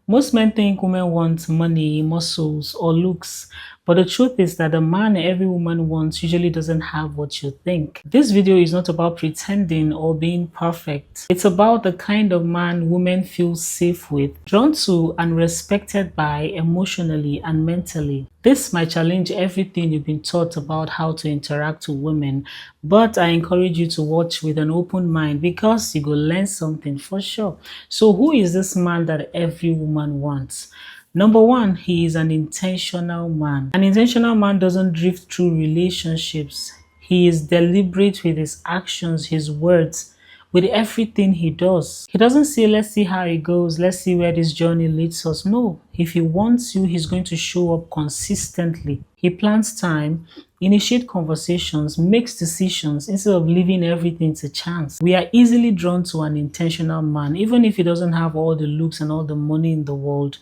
Most men think women want money, muscles, or looks, but the truth is that the man every woman wants usually doesn't have what you think. This video is not about pretending or being perfect. It's about the kind of man women feel safe with, drawn to, and respected by emotionally and mentally. This might challenge everything you've been taught about how to interact with women, but I encourage you to watch with an open mind because you will learn something for sure. So, who is this man that every woman wants? Number one, he is an intentional man. An intentional man doesn't drift through relationships. He is deliberate with his actions, his words, with everything he does. He doesn't say, let's see how it goes, let's see where this journey leads us. No, if he wants you, he's going to show up consistently. He plans time, initiate conversations, makes decisions instead of leaving everything to chance. We are easily drawn to an intentional man, even if he doesn't have all the looks and all the money in the world.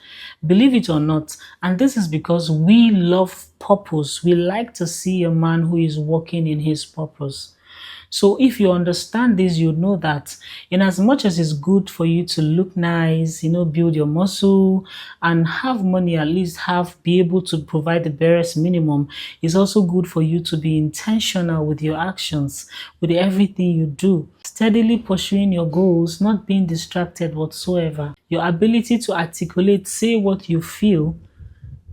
Believe it or not, and this is because we love purpose. We like to see a man who is walking in his purpose. So if you understand this, you know that in as much as it's good for you to look nice, build your muscle and have money, at least be able to provide the barest minimum, it's also good for you to be intentional with your actions, with everything you do. Steadily pursuing your goals, not being distracted whatsoever. Your ability to articulate, say what you feel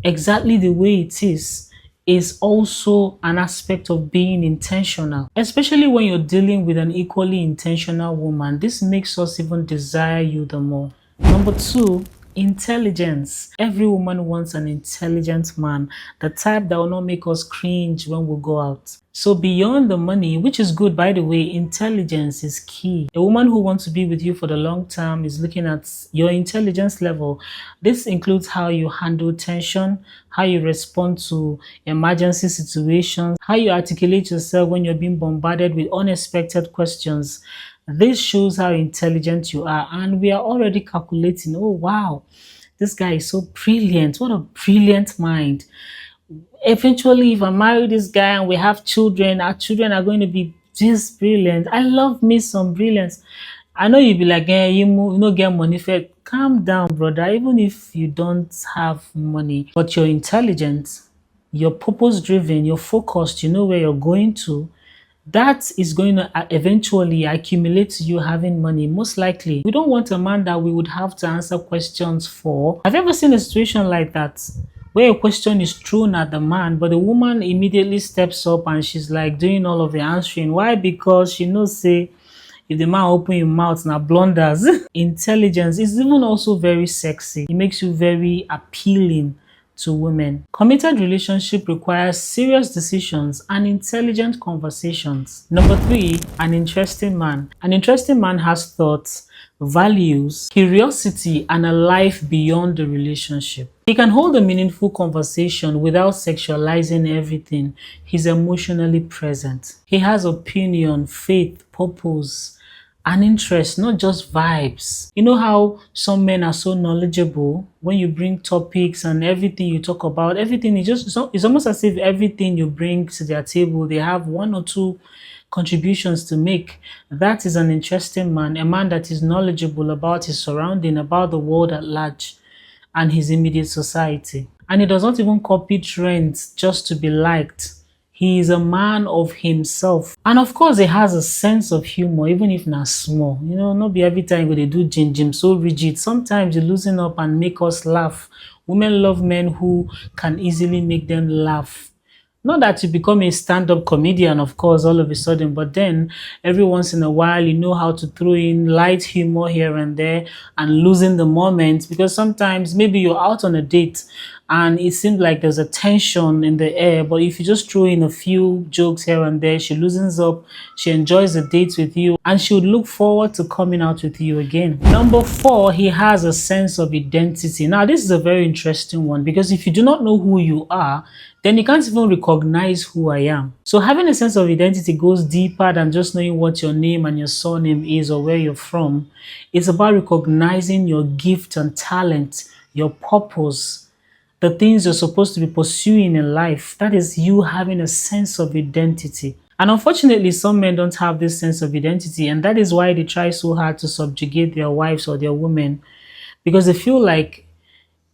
exactly the way it is also an aspect of being intentional, especially when you're dealing with an equally intentional woman. This makes us even desire you the more. Number two, intelligence. Every woman wants an intelligent man, the type that will not make us cringe when we go out. So beyond the money, which is good by the way, intelligence is key. A woman who wants to be with you for the long term is looking at your intelligence level. This includes how you handle tension, how you respond to emergency situations, how you articulate yourself when you're being bombarded with unexpected questions. This shows how intelligent you are, and we are already calculating, oh wow, this guy is so brilliant. What a brilliant mind. Eventually, if I marry this guy and we have children, our children are going to be this brilliant. I love me some brilliance. I know you'll be like, you know, get money for. Calm down, brother. Even if you don't have money, but you're intelligent, you're purpose driven, you're focused, you know where you're going to, that is going to eventually accumulate to you having money, most likely. We don't want a man that we would have to answer questions for. Have you ever seen a situation like that? Where a question is thrown at the man, but the woman immediately steps up and she's like doing all of the answering. Why? Because she knows, say, if the man open his mouth now blunders. Intelligence is even also very sexy. It makes you very appealing to women. Committed relationship requires serious decisions and intelligent conversations. Number three, an interesting man. An interesting man has thoughts, values, curiosity, and a life beyond the relationship. He can hold a meaningful conversation without sexualizing everything. He's emotionally present. He has opinion, faith, purpose, and interest, not just vibes. You know how some men are so knowledgeable when you bring topics and everything you talk about, everything is just, it's almost as if everything you bring to their table, they have one or two contributions to make. That is an interesting man, a man that is knowledgeable about his surrounding, about the world at large and his immediate society. And he does not even copy trends just to be liked. He is a man of himself. And of course, he has a sense of humor, even if not small. Not be every time they do jim so rigid. Sometimes you loosen up and make us laugh. Women love men who can easily make them laugh. Not that you become a stand-up comedian, of course, all of a sudden, but then every once in a while, you know how to throw in light humor here and there and losing the moment, because sometimes maybe you're out on a date and it seems like there's a tension in the air, but if you just throw in a few jokes here and there, she loosens up, she enjoys the date with you, and she would look forward to coming out with you again. Number four, he has a sense of identity. Now, this is a very interesting one, because if you do not know who you are, then you can't even recognize who I am. So having a sense of identity goes deeper than just knowing what your name and your surname is or where you're from. It's about recognizing your gift and talent, your purpose, the things you're supposed to be pursuing in life. That is you having a sense of identity. And unfortunately, some men don't have this sense of identity, and that is why they try so hard to subjugate their wives or their women, because they feel like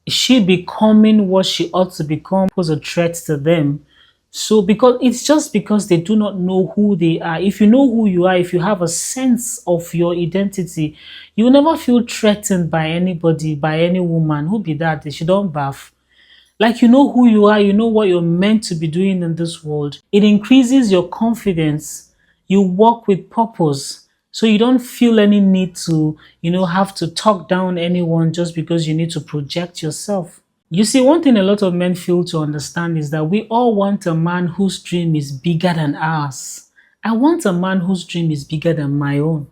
she becoming what she ought to become was a threat to them. So because it's just because they do not know who they are. If you know who you are, if you have a sense of your identity, you will never feel threatened by anybody, by any woman. Who be that? She don't bath. Like you know who you are, you know what you're meant to be doing in this world. It increases your confidence. You walk with purpose. So you don't feel any need to, have to talk down anyone just because you need to project yourself. You see, one thing a lot of men fail to understand is that we all want a man whose dream is bigger than ours. I want a man whose dream is bigger than my own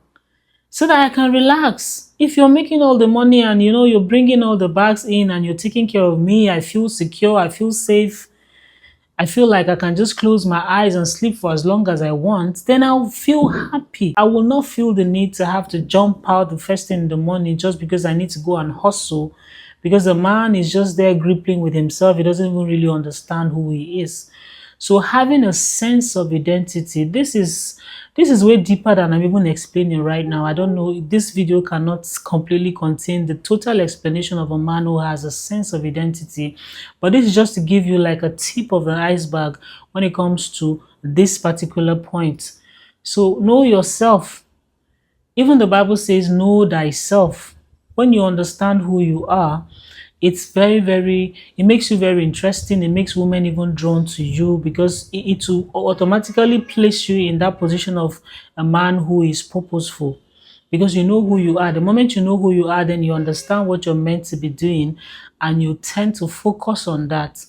so that I can relax. If you're making all the money and you're bringing all the bags in and you're taking care of me, I feel secure, I feel safe, I feel like I can just close my eyes and sleep for as long as I want, then I'll feel happy. I will not feel the need to have to jump out the first thing in the morning just because I need to go and hustle, because the man is just there gripping with himself. He doesn't even really understand who he is. So having a sense of identity, this is way deeper than I'm even explaining right now. I don't know, this video cannot completely contain the total explanation of a man who has a sense of identity, but this is just to give you like a tip of the iceberg when it comes to this particular point. So know yourself. Even the Bible says know thyself. When you understand who you are, it's it makes you very interesting. It makes women even drawn to you because it will automatically place you in that position of a man who is purposeful, because you know who you are. The moment you know who you are, then you understand what you're meant to be doing and you tend to focus on that.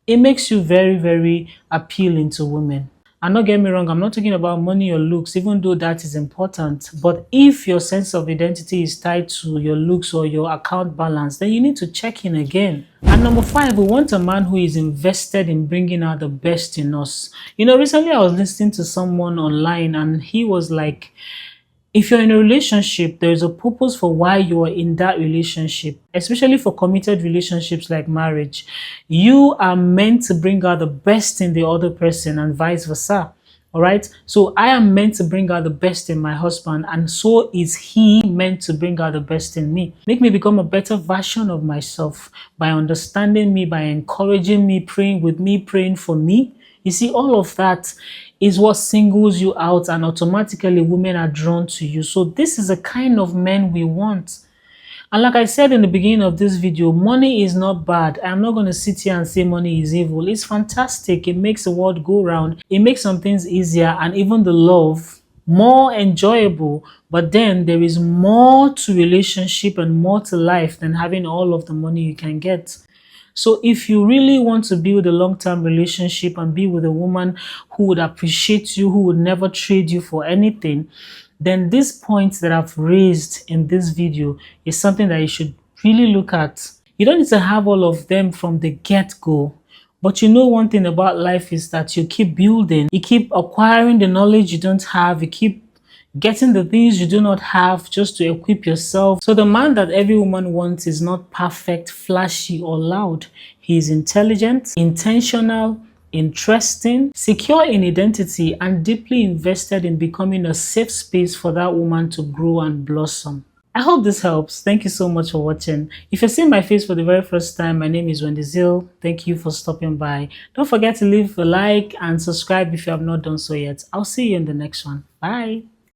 It makes you very, very appealing to women. And not get me wrong, I'm not talking about money or looks, even though that is important. But if your sense of identity is tied to your looks or your account balance, then you need to check in again. And number 5, we want a man who is invested in bringing out the best in us. Recently I was listening to someone online and he was like, if you're in a relationship, there's a purpose for why you are in that relationship, especially for committed relationships like marriage. You are meant to bring out the best in the other person and vice versa. All right. So I am meant to bring out the best in my husband, and so is he meant to bring out the best in me. Make me become a better version of myself by understanding me, by encouraging me, praying with me, praying for me. You see, all of that is what singles you out, and automatically women are drawn to you. So this is the kind of men we want. And like I said in the beginning of this video, money is not bad. I'm not going to sit here and say money is evil. It's fantastic. It makes the world go round. It makes some things easier and even the love more enjoyable. But then there is more to relationship and more to life than having all of the money you can get. So if you really want to build a long-term relationship and be with a woman who would appreciate you, who would never trade you for anything, then these points that I've raised in this video is something that you should really look at. You don't need to have all of them from the get-go. But one thing about life is that you keep building, you keep acquiring the knowledge you don't have, you keep getting the things you do not have just to equip yourself. So the man that every woman wants is not perfect, flashy, or loud. He is intelligent, intentional, interesting, secure in identity, and deeply invested in becoming a safe space for that woman to grow and blossom. I hope this helps. Thank you so much for watching. If you're seeing my face for the very first time, my name is Wendy Zill. Thank you for stopping by. Don't forget to leave a like and subscribe if you have not done so yet. I'll see you in the next one. Bye.